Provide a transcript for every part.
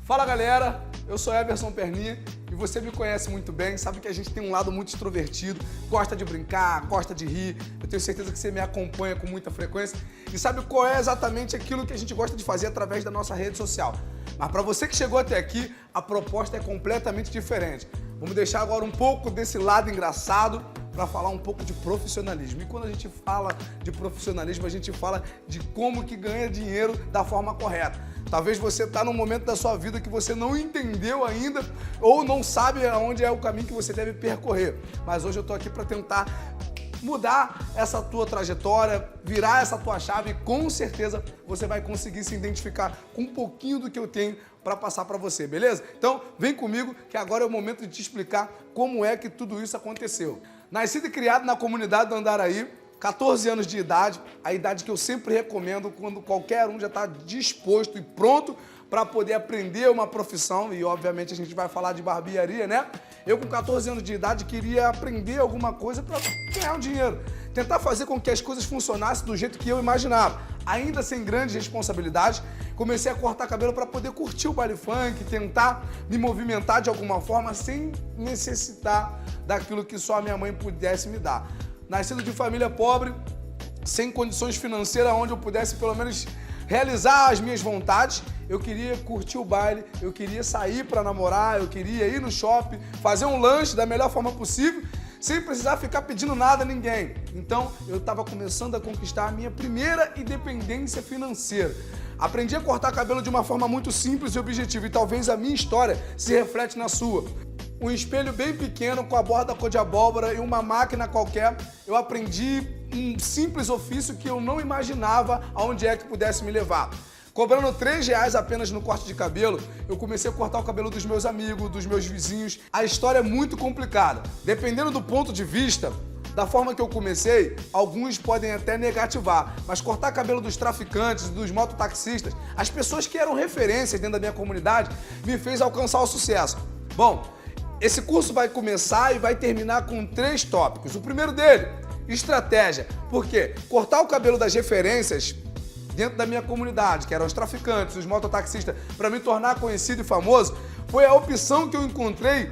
Fala galera, eu sou Everson Perninha e você me conhece muito bem, sabe que a gente tem um lado muito extrovertido, gosta de brincar, gosta de rir, eu tenho certeza que você me acompanha com muita frequência e sabe qual é exatamente aquilo que a gente gosta de fazer através da nossa rede social. Mas para você que chegou até aqui, a proposta é completamente diferente. Vamos deixar agora um pouco desse lado engraçado para falar um pouco de profissionalismo. E quando a gente fala de profissionalismo, a gente fala de como que ganha dinheiro da forma correta. Talvez você está num momento da sua vida que você não entendeu ainda ou não sabe aonde é o caminho que você deve percorrer. Mas hoje eu estou aqui para tentar mudar essa tua trajetória, virar essa tua chave e com certeza você vai conseguir se identificar com um pouquinho do que eu tenho para passar para você, beleza? Então vem comigo que agora é o momento de te explicar como é que tudo isso aconteceu. Nascido e criado na comunidade do Andaraí, 14 anos de idade, a idade que eu sempre recomendo quando qualquer um já está disposto e pronto para poder aprender uma profissão, e obviamente a gente vai falar de barbearia, né? Eu com 14 anos de idade queria aprender alguma coisa para ganhar um dinheiro, tentar fazer com que as coisas funcionassem do jeito que eu imaginava. Ainda sem grandes responsabilidades, comecei a cortar cabelo para poder curtir o baile funk, tentar me movimentar de alguma forma sem necessitar daquilo que só a minha mãe pudesse me dar. Nascido de família pobre, sem condições financeiras onde eu pudesse pelo menos realizar as minhas vontades, eu queria curtir o baile, eu queria sair para namorar, eu queria ir no shopping, fazer um lanche da melhor forma possível, sem precisar ficar pedindo nada a ninguém. Então, eu estava começando a conquistar a minha primeira independência financeira. Aprendi a cortar cabelo de uma forma muito simples e objetiva, e talvez a minha história se reflete na sua. Um espelho bem pequeno com a borda cor de abóbora e uma máquina qualquer, eu aprendi um simples ofício que eu não imaginava aonde é que pudesse me levar. Cobrando R$3 apenas no corte de cabelo, eu comecei a cortar o cabelo dos meus amigos, dos meus vizinhos. A história é muito complicada. Dependendo do ponto de vista, da forma que eu comecei, alguns podem até negativar, mas cortar cabelo dos traficantes, dos mototaxistas, as pessoas que eram referências dentro da minha comunidade, me fez alcançar o sucesso. Bom, esse curso vai começar e vai terminar com 3 tópicos. O primeiro dele, estratégia. Por quê? Cortar o cabelo das referências dentro da minha comunidade, que eram os traficantes, os mototaxistas, para me tornar conhecido e famoso, foi a opção que eu encontrei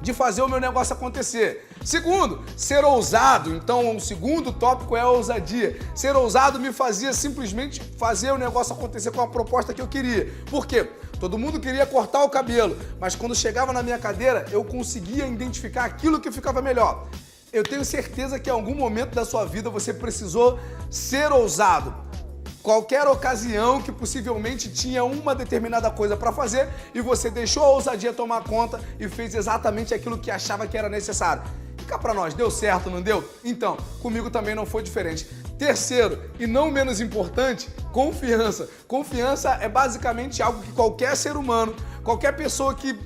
de fazer o meu negócio acontecer. Segundo, ser ousado. Então, o segundo tópico é a ousadia. Ser ousado me fazia simplesmente fazer o negócio acontecer com a proposta que eu queria. Por quê? Todo mundo queria cortar o cabelo, mas quando chegava na minha cadeira, eu conseguia identificar aquilo que ficava melhor. Eu tenho certeza que em algum momento da sua vida você precisou ser ousado. Qualquer ocasião que possivelmente tinha uma determinada coisa para fazer e você deixou a ousadia tomar conta e fez exatamente aquilo que achava que era necessário. E cá pra nós, deu certo, não deu? Então, comigo também não foi diferente. Terceiro, e não menos importante, confiança. Confiança é basicamente algo que qualquer ser humano, qualquer pessoa que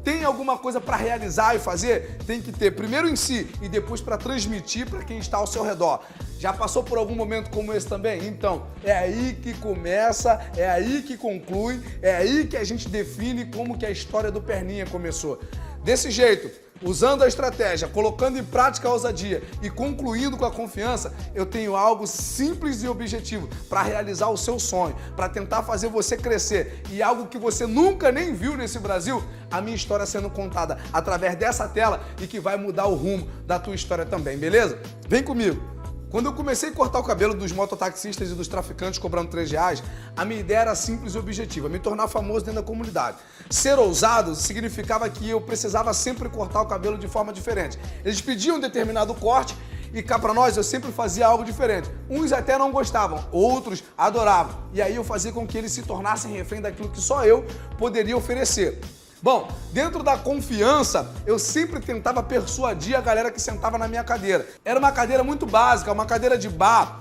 tem alguma coisa para realizar e fazer, tem que ter primeiro em si e depois para transmitir para quem está ao seu redor. Já passou por algum momento como esse também? Então, é aí que começa, é aí que conclui, é aí que a gente define como que a história do Perninha começou. Desse jeito, usando a estratégia, colocando em prática a ousadia e concluindo com a confiança, eu tenho algo simples e objetivo para realizar o seu sonho, para tentar fazer você crescer. E algo que você nunca nem viu nesse Brasil, a minha história sendo contada através dessa tela e que vai mudar o rumo da tua história também, beleza? Vem comigo! Quando eu comecei a cortar o cabelo dos mototaxistas e dos traficantes cobrando R$3, a minha ideia era simples e objetiva, me tornar famoso dentro da comunidade. Ser ousado significava que eu precisava sempre cortar o cabelo de forma diferente. Eles pediam um determinado corte e cá pra nós eu sempre fazia algo diferente. Uns até não gostavam, outros adoravam. E aí eu fazia com que eles se tornassem refém daquilo que só eu poderia oferecer. Bom, dentro da confiança, eu sempre tentava persuadir a galera que sentava na minha cadeira. Era uma cadeira muito básica, uma cadeira de bar,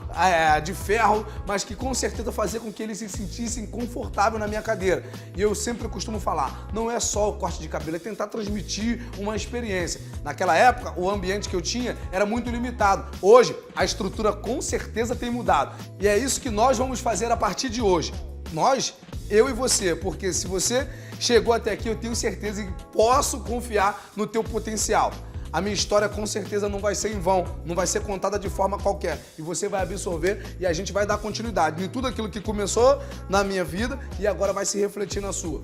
de ferro, mas que com certeza fazia com que eles se sentissem confortáveis na minha cadeira. E eu sempre costumo falar, não é só o corte de cabelo, é tentar transmitir uma experiência. Naquela época, o ambiente que eu tinha era muito limitado. Hoje, a estrutura com certeza tem mudado. E é isso que nós vamos fazer a partir de hoje. Nós, eu e você, porque se você chegou até aqui, eu tenho certeza que posso confiar no teu potencial. A minha história com certeza não vai ser em vão, não vai ser contada de forma qualquer. E você vai absorver e a gente vai dar continuidade em tudo aquilo que começou na minha vida e agora vai se refletir na sua.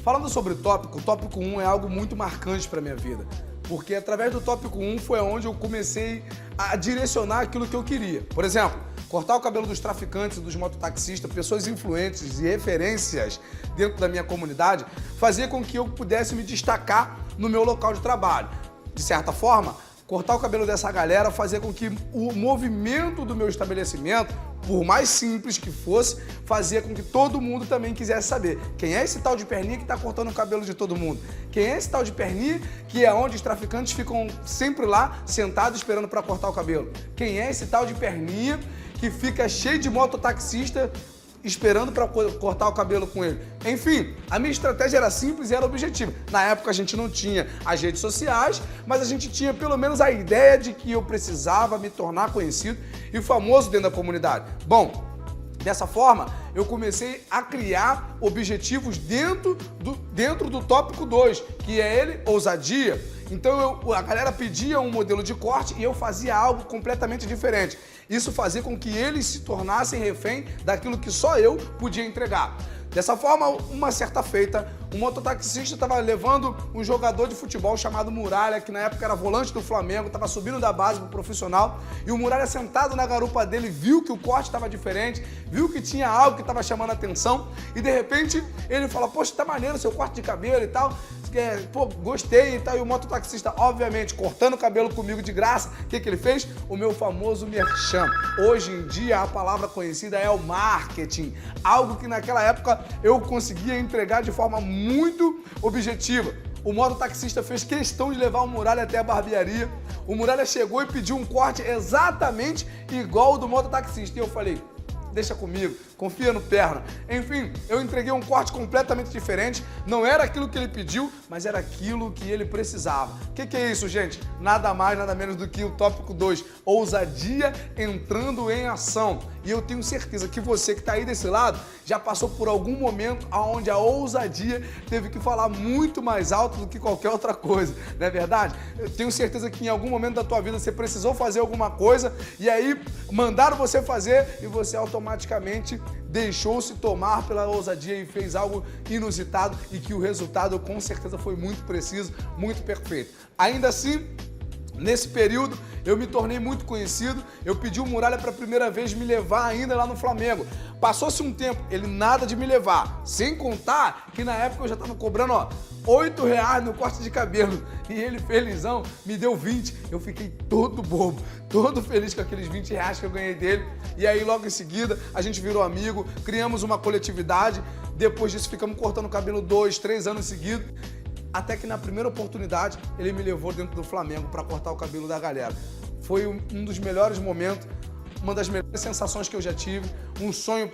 Falando sobre o tópico 1 é algo muito marcante para minha vida, porque através do tópico 1 foi onde eu comecei a direcionar aquilo que eu queria. Por exemplo, cortar o cabelo dos traficantes e dos mototaxistas, pessoas influentes e referências dentro da minha comunidade, fazia com que eu pudesse me destacar no meu local de trabalho. De certa forma, cortar o cabelo dessa galera fazia com que o movimento do meu estabelecimento, por mais simples que fosse, fazia com que todo mundo também quisesse saber quem é esse tal de Perninha que está cortando o cabelo de todo mundo. Quem é esse tal de Perninha que é onde os traficantes ficam sempre lá, sentados, esperando para cortar o cabelo. Quem é esse tal de Perninha que fica cheio de mototaxista esperando para cortar o cabelo com ele. Enfim, a minha estratégia era simples e era objetiva. Na época a gente não tinha as redes sociais, mas a gente tinha pelo menos a ideia de que eu precisava me tornar conhecido e famoso dentro da comunidade. Bom, dessa forma, eu comecei a criar objetivos dentro do tópico 2, que é ele, ousadia. Então a galera pedia um modelo de corte e eu fazia algo completamente diferente. Isso fazia com que eles se tornassem refém daquilo que só eu podia entregar. Dessa forma, uma certa feita, um mototaxista estava levando um jogador de futebol chamado Muralha, que na época era volante do Flamengo, estava subindo da base para o profissional, e o Muralha, sentado na garupa dele, viu que o corte estava diferente, viu que tinha algo que estava chamando a atenção, e de repente ele fala: poxa, tá maneiro seu corte de cabelo e tal, pô, gostei e tal. E o mototaxista, obviamente, cortando o cabelo comigo de graça, o que ele fez? O meu famoso merchan. Hoje em dia, a palavra conhecida é o marketing, algo que naquela época eu conseguia entregar de forma muito objetiva. O mototaxista fez questão de levar o Muralha até a barbearia. O Muralha chegou e pediu um corte exatamente igual ao do mototaxista. E eu falei: deixa comigo, confia no Perna. Enfim, eu entreguei um corte completamente diferente. Não era aquilo que ele pediu, mas era aquilo que ele precisava. O que é isso, gente? Nada mais, nada menos do que o tópico 2, ousadia entrando em ação. E eu tenho certeza que você que está aí desse lado já passou por algum momento onde a ousadia teve que falar muito mais alto do que qualquer outra coisa, não é verdade? Eu tenho certeza que em algum momento da tua vida você precisou fazer alguma coisa e aí mandaram você fazer e você automaticamente deixou-se tomar pela ousadia e fez algo inusitado e que o resultado com certeza foi muito preciso, muito perfeito. Ainda assim, nesse período, eu me tornei muito conhecido, eu pedi o Muralha para a primeira vez me levar ainda lá no Flamengo. Passou-se um tempo, ele nada de me levar, sem contar que na época eu já estava cobrando, R$8 no corte de cabelo, e ele, felizão, me deu 20. Eu fiquei todo bobo, todo feliz com aqueles R$20 que eu ganhei dele, e aí logo em seguida a gente virou amigo, criamos uma coletividade, depois disso ficamos cortando o cabelo 2, 3 anos seguidos, até que na primeira oportunidade ele me levou dentro do Flamengo para cortar o cabelo da galera. Foi um dos melhores momentos, uma das melhores sensações que eu já tive, um sonho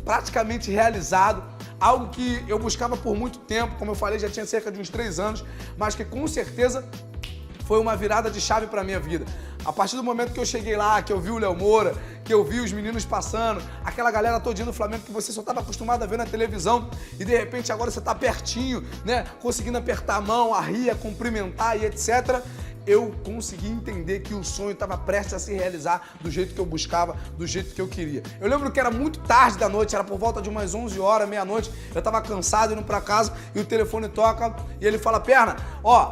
praticamente realizado, algo que eu buscava por muito tempo, como eu falei, já tinha cerca de uns 3 anos, mas que com certeza foi uma virada de chave para a minha vida. A partir do momento que eu cheguei lá, que eu vi o Léo Moura, que eu vi os meninos passando, aquela galera todinha do Flamengo que você só estava acostumado a ver na televisão e de repente agora você está pertinho, né? Conseguindo apertar a mão, a rir, a cumprimentar e etc. Eu consegui entender que o sonho estava prestes a se realizar do jeito que eu buscava, do jeito que eu queria. Eu lembro que era muito tarde da noite, era por volta de umas 11 horas, meia-noite, eu estava cansado indo para casa e o telefone toca e ele fala: Perna,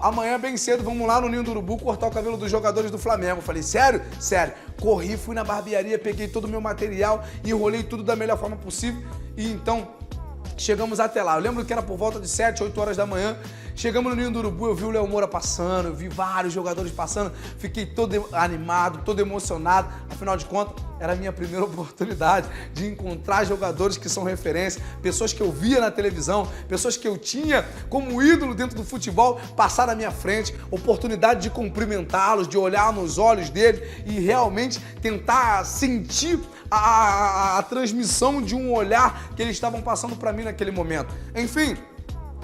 amanhã bem cedo vamos lá no Ninho do Urubu cortar o cabelo dos jogadores do Flamengo. Eu falei: sério? Sério. Corri, fui na barbearia, peguei todo o meu material, enrolei tudo da melhor forma possível e então chegamos até lá. Eu lembro que era por volta de 7, 8 horas da manhã. Chegamos no Ninho do Urubu, eu vi o Léo Moura passando, eu vi vários jogadores passando, fiquei todo animado, todo emocionado. Afinal de contas, era a minha primeira oportunidade de encontrar jogadores que são referência, pessoas que eu via na televisão, pessoas que eu tinha como ídolo dentro do futebol, passar na minha frente, oportunidade de cumprimentá-los, de olhar nos olhos deles e realmente tentar sentir a transmissão de um olhar que eles estavam passando para mim naquele momento. Enfim,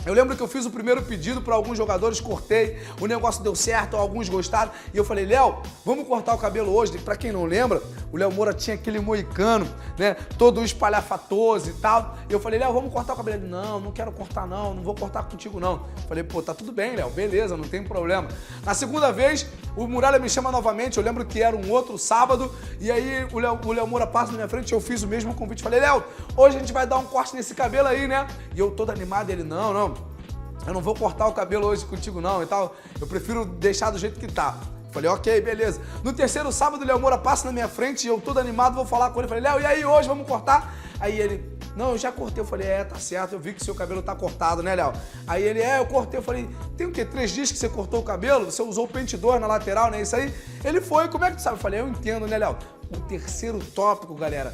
eu lembro que eu fiz o primeiro pedido para alguns jogadores, cortei, o negócio deu certo, alguns gostaram, e eu falei: Léo, vamos cortar o cabelo hoje? Para quem não lembra, o Léo Moura tinha aquele moicano, né? Todo espalhafatoso e tal. E eu falei, Léo, vamos cortar o cabelo? Ele, não quero cortar não vou cortar contigo não. Eu falei, pô, tá tudo bem, Léo, beleza, não tem problema. Na segunda vez, o Muralha me chama novamente, eu lembro que era um outro sábado, e aí o Léo Moura passa na minha frente, eu fiz o mesmo convite. Falei, Léo, hoje a gente vai dar um corte nesse cabelo aí, né? E eu todo animado, ele, não, eu não vou cortar o cabelo hoje contigo não e tal, eu prefiro deixar do jeito que tá. Falei, ok, beleza. No terceiro sábado, o Léo Moura passa na minha frente e eu todo animado vou falar com ele. Falei, Léo, e aí, hoje vamos cortar? Aí ele, não, eu já cortei. Eu falei, tá certo, eu vi que seu cabelo tá cortado, né, Léo? Aí ele, eu cortei. Eu falei, tem o quê? 3 dias que você cortou o cabelo? Você usou o pente 2 na lateral, né? Isso aí? Ele foi, como é que tu sabe? Eu falei, eu entendo, né, Léo? O terceiro tópico, galera,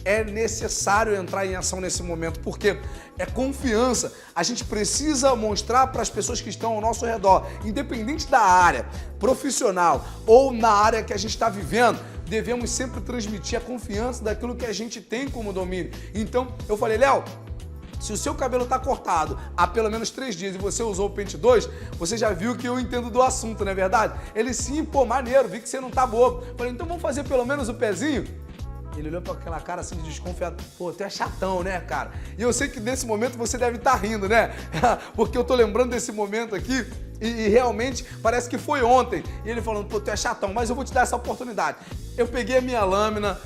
é necessário entrar em ação nesse momento, porque é confiança. A gente precisa mostrar para as pessoas que estão ao nosso redor, independente da área profissional ou na área que a gente está vivendo, devemos sempre transmitir a confiança daquilo que a gente tem como domínio. Então, eu falei, Léo, se o seu cabelo está cortado há pelo menos 3 dias e você usou o pente 2, você já viu que eu entendo do assunto, não é verdade? Ele sim, pô, maneiro, vi que você não tá bobo. Falei, então vamos fazer pelo menos o pezinho? Ele olhou para aquela cara assim de desconfiado. Pô, tu é chatão, né, cara? E eu sei que nesse momento você deve estar rindo, né? Porque eu tô lembrando desse momento aqui e realmente parece que foi ontem. E ele falando, pô, tu é chatão, mas eu vou te dar essa oportunidade. Eu peguei a minha lâmina,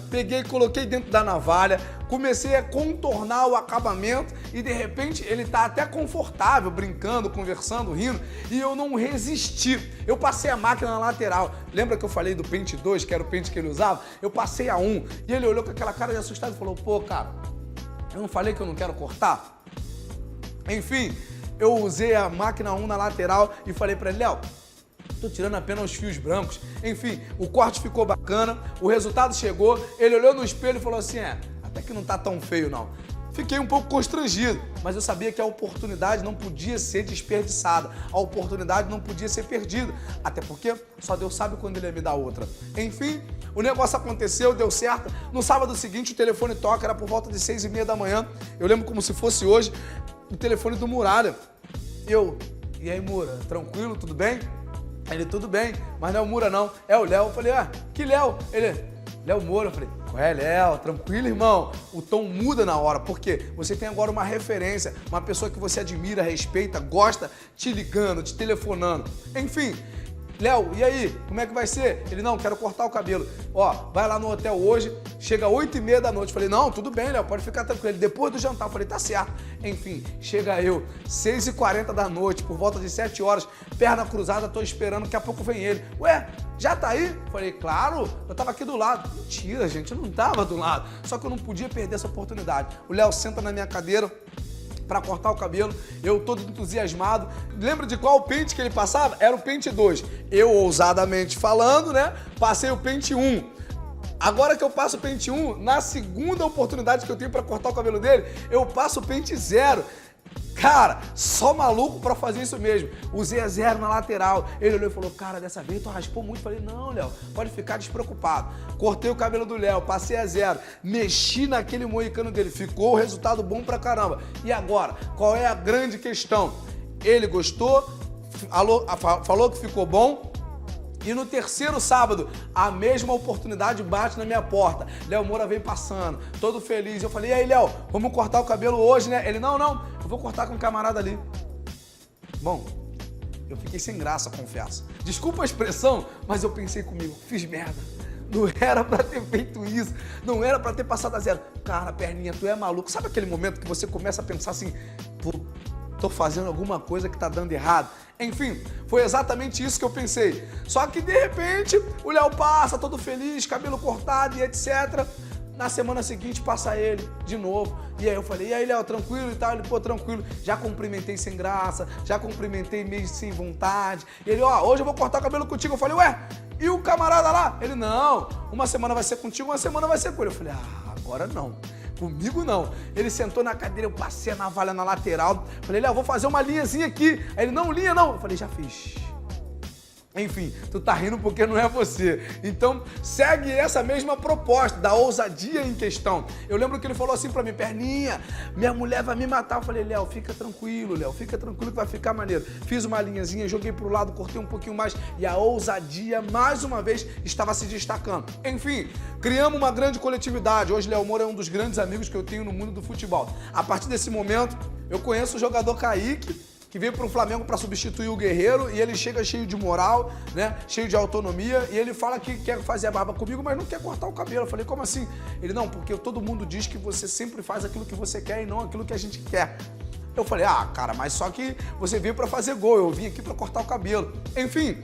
coloquei dentro da navalha, comecei a contornar o acabamento e de repente ele tá até confortável, brincando, conversando, rindo, e eu não resisti. Eu passei a máquina na lateral. Lembra que eu falei do pente 2, que era o pente que ele usava? Eu passei a 1 e ele olhou com aquela cara de assustado e falou, pô, cara, eu não falei que eu não quero cortar? Enfim, eu usei a máquina 1 na lateral e falei pra ele, Léo, tô tirando apenas os fios brancos. Enfim, o corte ficou bacana, o resultado chegou, ele olhou no espelho e falou assim, até que não tá tão feio não. Fiquei um pouco constrangido, mas eu sabia que a oportunidade não podia ser desperdiçada, a oportunidade não podia ser perdida, até porque só Deus sabe quando ele ia me dar outra. Enfim, o negócio aconteceu, deu certo. No sábado seguinte o telefone toca, era por volta de 6h30 da manhã, eu lembro como se fosse hoje, o telefone do Muralha. E aí, Mura, tranquilo, tudo bem? Ele, tudo bem, mas não é o Mura não, é o Léo. Eu falei, que Léo? Ele, Léo Moura. Eu falei, Léo, tranquilo, irmão. O tom muda na hora, porque você tem agora uma referência, uma pessoa que você admira, respeita, gosta, te ligando, te telefonando. Enfim, Léo, e aí, como é que vai ser? Ele, não, quero cortar o cabelo. Vai lá no hotel hoje, chega 8h30 da noite. Falei, não, tudo bem, Léo, pode ficar tranquilo. Ele, depois do jantar, eu falei, tá certo. Enfim, chega eu, 6h40 da noite, por volta de 7 horas, perna cruzada, tô esperando, daqui a pouco vem ele. Ué, já tá aí? Falei, claro, eu tava aqui do lado. Mentira, gente, eu não tava do lado. Só que eu não podia perder essa oportunidade. O Léo senta na minha cadeira para cortar o cabelo, eu todo entusiasmado. Lembra de qual pente que ele passava? Era o pente 2. Eu, ousadamente falando, né, passei o pente 1. Agora que eu passo o pente 1, na segunda oportunidade que eu tenho para cortar o cabelo dele, eu passo o pente 0. Cara, só maluco pra fazer isso mesmo. Usei a 0 na lateral. Ele olhou e falou, cara, dessa vez tu raspou muito. Falei, não, Léo, pode ficar despreocupado. Cortei o cabelo do Léo, passei a 0. Mexi naquele moicano dele. Ficou o resultado bom pra caramba. E agora, qual é a grande questão? Ele gostou, falou que ficou bom. E no terceiro sábado, a mesma oportunidade bate na minha porta. Léo Moura vem passando, todo feliz. Eu falei, e aí, Léo, vamos cortar o cabelo hoje, né? Ele, não, eu vou cortar com um camarada ali. Bom, eu fiquei sem graça, confesso. Desculpa a expressão, mas eu pensei comigo, fiz merda. Não era pra ter feito isso, não era pra ter passado a 0. Cara, perninha, tu é maluco. Sabe aquele momento que você começa a pensar assim, pô, tô fazendo alguma coisa que tá dando errado? Enfim, foi exatamente isso que eu pensei. Só que de repente, o Léo passa todo feliz, cabelo cortado e etc. Na semana seguinte passa ele de novo. E aí eu falei, e aí, Léo, tranquilo e tal? Ele, pô, tranquilo. Já cumprimentei sem graça, já cumprimentei meio sem vontade. E ele, hoje eu vou cortar o cabelo contigo. Eu falei, ué, e o camarada lá? Ele, não, uma semana vai ser contigo, uma semana vai ser com ele. Eu falei, agora não. Comigo não. Ele sentou na cadeira, eu passei a navalha na lateral. Falei, Léo, vou fazer uma linhazinha aqui. Aí ele, não, linha não. Eu falei, já fiz. Enfim, tu tá rindo porque não é você. Então, segue essa mesma proposta da ousadia em questão. Eu lembro que ele falou assim pra mim, Perninha, minha mulher vai me matar. Eu falei, Léo, fica tranquilo, Léo, fica tranquilo que vai ficar maneiro. Fiz uma linhazinha, joguei pro lado, cortei um pouquinho mais e a ousadia, mais uma vez, estava se destacando. Enfim, criamos uma grande coletividade. Hoje, Léo Moura é um dos grandes amigos que eu tenho no mundo do futebol. A partir desse momento, eu conheço o jogador Kaique, que veio para o Flamengo para substituir o Guerreiro, e ele chega cheio de moral, né? Cheio de autonomia, e ele fala que quer fazer a barba comigo, mas não quer cortar o cabelo. Eu falei, como assim? Ele, não, porque todo mundo diz que você sempre faz aquilo que você quer e não aquilo que a gente quer. Eu falei, ah, cara, mas só que você veio para fazer gol, eu vim aqui para cortar o cabelo. Enfim,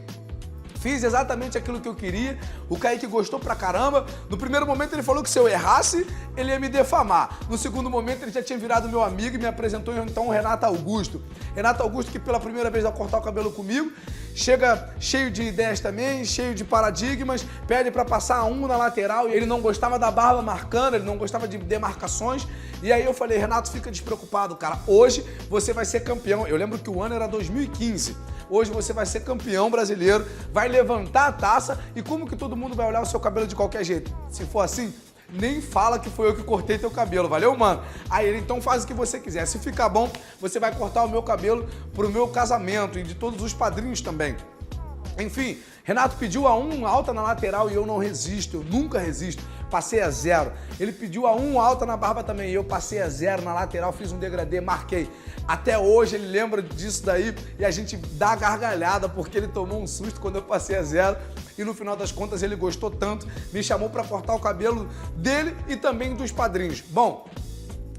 fiz exatamente aquilo que eu queria, o Kaique gostou pra caramba. No primeiro momento ele falou que se eu errasse, ele ia me defamar. No segundo momento ele já tinha virado meu amigo e me apresentou então o Renato Augusto. Renato Augusto que pela primeira vez vai cortar o cabelo comigo, chega cheio de ideias também, cheio de paradigmas, pede pra passar um na lateral, ele não gostava da barba marcando, ele não gostava de demarcações. E aí eu falei, Renato, fica despreocupado, cara, hoje você vai ser campeão. Eu lembro que o ano era 2015. Hoje você vai ser campeão brasileiro, vai levantar a taça e como que todo mundo vai olhar o seu cabelo de qualquer jeito? Se for assim, nem fala que foi eu que cortei teu cabelo, valeu, mano? Aí ele, então faz o que você quiser. Se ficar bom, você vai cortar o meu cabelo pro meu casamento e de todos os padrinhos também. Enfim, Renato pediu a 1 alta na lateral e eu não resisto, eu nunca resisto. Passei a 0. Ele pediu a 1 alta na barba também e eu passei a 0 na lateral, fiz um degradê, marquei. Até hoje ele lembra disso daí e a gente dá gargalhada porque ele tomou um susto quando eu passei a 0 e no final das contas ele gostou tanto, me chamou para cortar o cabelo dele e também dos padrinhos. Bom,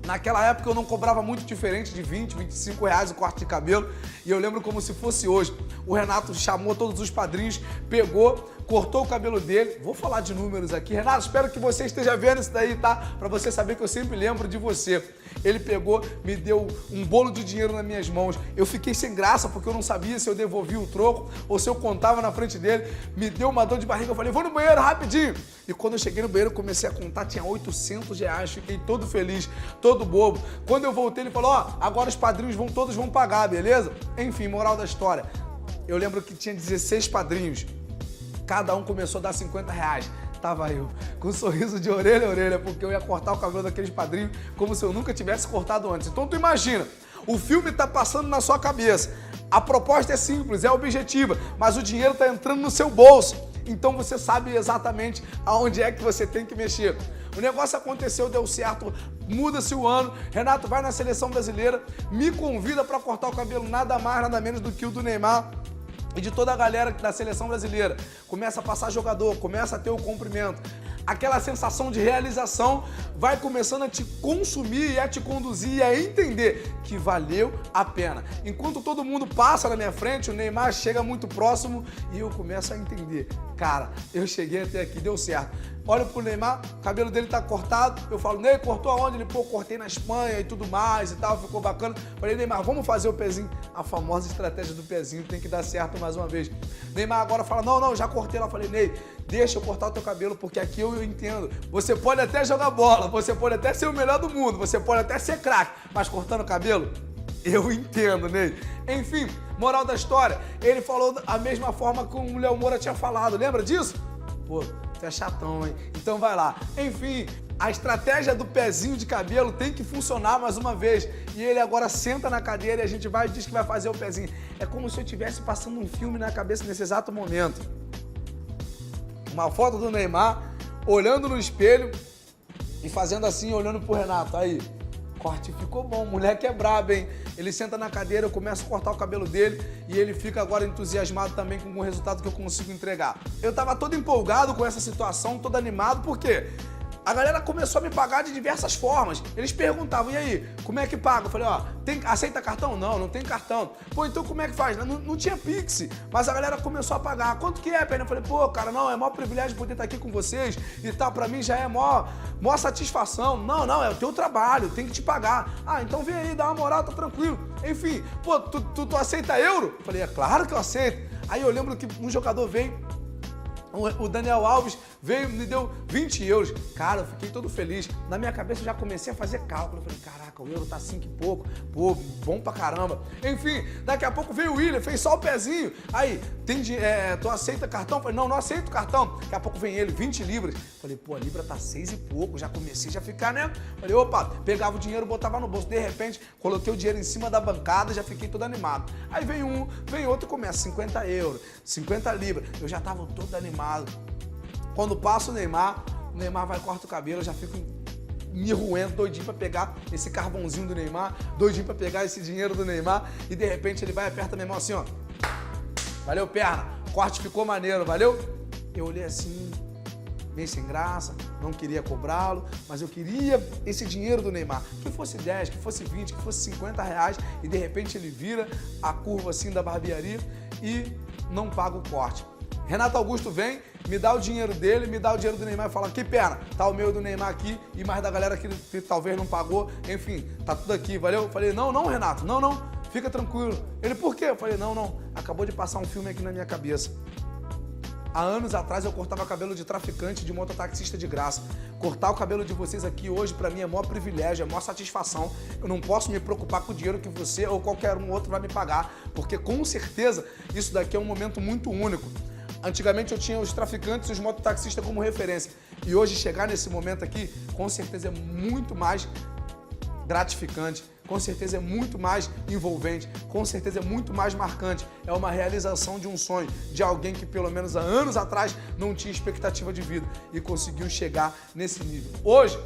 naquela época eu não cobrava muito diferente de 20, 25 reais o corte de cabelo e eu lembro como se fosse hoje. O Renato chamou todos os padrinhos, pegou, cortou o cabelo dele. Vou falar de números aqui. Renato, espero que você esteja vendo isso daí, tá? Pra você saber que eu sempre lembro de você. Ele pegou, me deu um bolo de dinheiro nas minhas mãos. Eu fiquei sem graça porque eu não sabia se eu devolvia o troco ou se eu contava na frente dele. Me deu uma dor de barriga, eu falei, vou no banheiro rapidinho. E quando eu cheguei no banheiro, comecei a contar, tinha 800 reais. Fiquei todo feliz, todo bobo. Quando eu voltei, ele falou, ó, agora os padrinhos todos vão pagar, beleza? Enfim, moral da história. Eu lembro que tinha 16 padrinhos. Cada um começou a dar 50 reais. Tava eu, com um sorriso de orelha a orelha, porque eu ia cortar o cabelo daqueles padrinhos como se eu nunca tivesse cortado antes. Então tu imagina, o filme tá passando na sua cabeça. A proposta é simples, é objetiva, mas o dinheiro tá entrando no seu bolso. Então você sabe exatamente aonde é que você tem que mexer. O negócio aconteceu, deu certo, muda-se o ano, Renato vai na seleção brasileira, me convida para cortar o cabelo nada mais, nada menos do que o do Neymar e de toda a galera da seleção brasileira. Começa a passar jogador, começa a ter o comprimento. Aquela sensação de realização vai começando a te consumir e a te conduzir e a entender que valeu a pena. Enquanto todo mundo passa na minha frente, o Neymar chega muito próximo e eu começo a entender. Cara, eu cheguei até aqui, deu certo. Olho pro Neymar, o cabelo dele tá cortado. Eu falo, Ney, cortou aonde? Ele, pô, cortei na Espanha e tudo mais e tal, ficou bacana. Falei, Neymar, vamos fazer o pezinho. A famosa estratégia do pezinho tem que dar certo mais uma vez. Neymar agora fala, não, já cortei lá. Falei, Ney, deixa eu cortar o teu cabelo, porque aqui eu entendo. Você pode até jogar bola, você pode até ser o melhor do mundo, você pode até ser craque, mas cortando o cabelo, eu entendo, Ney. Enfim, moral da história, ele falou a mesma forma que o Léo Moura tinha falado, lembra disso? Pô, tu é chatão, hein? Então vai lá. Enfim, a estratégia do pezinho de cabelo tem que funcionar mais uma vez. E ele agora senta na cadeira e a gente vai e diz que vai fazer o pezinho. É como se eu estivesse passando um filme na cabeça nesse exato momento. Uma foto do Neymar, olhando no espelho e fazendo assim, olhando pro Renato. Aí, corte ficou bom, o moleque é brabo, hein? Ele senta na cadeira, eu começo a cortar o cabelo dele e ele fica agora entusiasmado também com o resultado que eu consigo entregar. Eu tava todo empolgado com essa situação, todo animado, por quê? A galera começou a me pagar de diversas formas. Eles perguntavam, e aí, como é que paga? Eu falei, ó, aceita cartão? Não tem cartão. Pô, então como é que faz? Não tinha Pix, mas a galera começou a pagar. Quanto que é, Pena? Eu falei, pô, cara, não, é maior privilégio poder estar aqui com vocês e tal, pra mim já é maior satisfação. Não, é o teu trabalho, tem que te pagar. Ah, então vem aí, dá uma moral, tá tranquilo. Enfim, pô, tu aceita euro? Eu falei, é claro que eu aceito. Aí eu lembro que um jogador veio O Daniel Alves veio, me deu 20 euros. Cara, eu fiquei todo feliz. Na minha cabeça eu já comecei a fazer cálculo. Eu falei, caraca, o euro tá 5 e pouco. Pô, bom pra caramba. Enfim, daqui a pouco veio o William, fez só o pezinho. Aí, tu aceita cartão? Eu falei, não aceito cartão. Daqui a pouco vem ele, 20 libras. Falei, pô, a libra tá 6 e pouco. Já comecei a ficar, né? Falei, opa, pegava o dinheiro, botava no bolso. De repente, coloquei o dinheiro em cima da bancada, já fiquei todo animado. Aí vem um, vem outro e começa, 50 euros, 50 libras. Eu já tava todo animado. Quando passa o Neymar vai, corta o cabelo, eu já fico me roendo, doidinho pra pegar esse carvãozinho do Neymar, doidinho pra pegar esse dinheiro do Neymar, e de repente ele vai e aperta minha mão assim, ó. Valeu, perna, corte ficou maneiro, valeu? Eu olhei assim, bem sem graça, não queria cobrá-lo, mas eu queria esse dinheiro do Neymar, que fosse 10, que fosse 20, que fosse 50 reais, e de repente ele vira a curva assim da barbearia e não paga o corte. Renato Augusto vem, me dá o dinheiro dele, me dá o dinheiro do Neymar e fala, aqui, perna, tá o meu do Neymar aqui e mais da galera que talvez não pagou, enfim, tá tudo aqui, valeu? Eu falei, não, Renato, não, fica tranquilo. Ele, por quê? Eu falei, não, acabou de passar um filme aqui na minha cabeça. Há anos atrás eu cortava cabelo de traficante, de mototaxista de graça. Cortar o cabelo de vocês aqui hoje pra mim é maior privilégio, é maior satisfação. Eu não posso me preocupar com o dinheiro que você ou qualquer um outro vai me pagar, porque com certeza isso daqui é um momento muito único. Antigamente eu tinha os traficantes e os mototaxistas como referência. E hoje chegar nesse momento aqui, com certeza é muito mais gratificante, com certeza é muito mais envolvente, com certeza é muito mais marcante. É uma realização de um sonho, de alguém que pelo menos há anos atrás não tinha expectativa de vida e conseguiu chegar nesse nível. Hoje,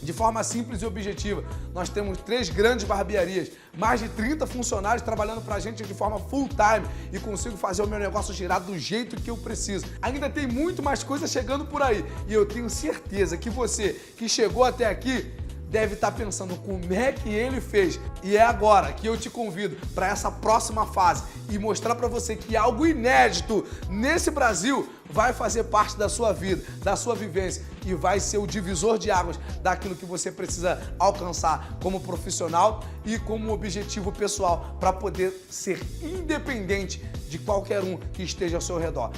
de forma simples e objetiva, nós temos 3 grandes barbearias, mais de 30 funcionários trabalhando pra gente de forma full time e consigo fazer o meu negócio girar do jeito que eu preciso. Ainda tem muito mais coisa chegando por aí e eu tenho certeza que você que chegou até aqui deve estar pensando como é que ele fez. E é agora que eu te convido para essa próxima fase e mostrar para você que algo inédito nesse Brasil vai fazer parte da sua vida, da sua vivência e vai ser o divisor de águas daquilo que você precisa alcançar como profissional e como objetivo pessoal para poder ser independente de qualquer um que esteja ao seu redor.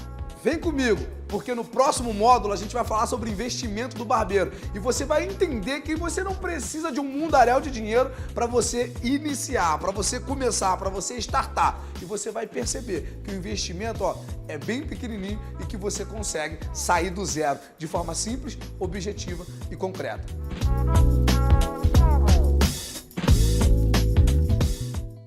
Vem comigo, porque no próximo módulo a gente vai falar sobre investimento do barbeiro e você vai entender que você não precisa de um mundaréu de dinheiro para você iniciar, para você começar, para você startar. E você vai perceber que o investimento é bem pequenininho e que você consegue sair do zero de forma simples, objetiva e concreta.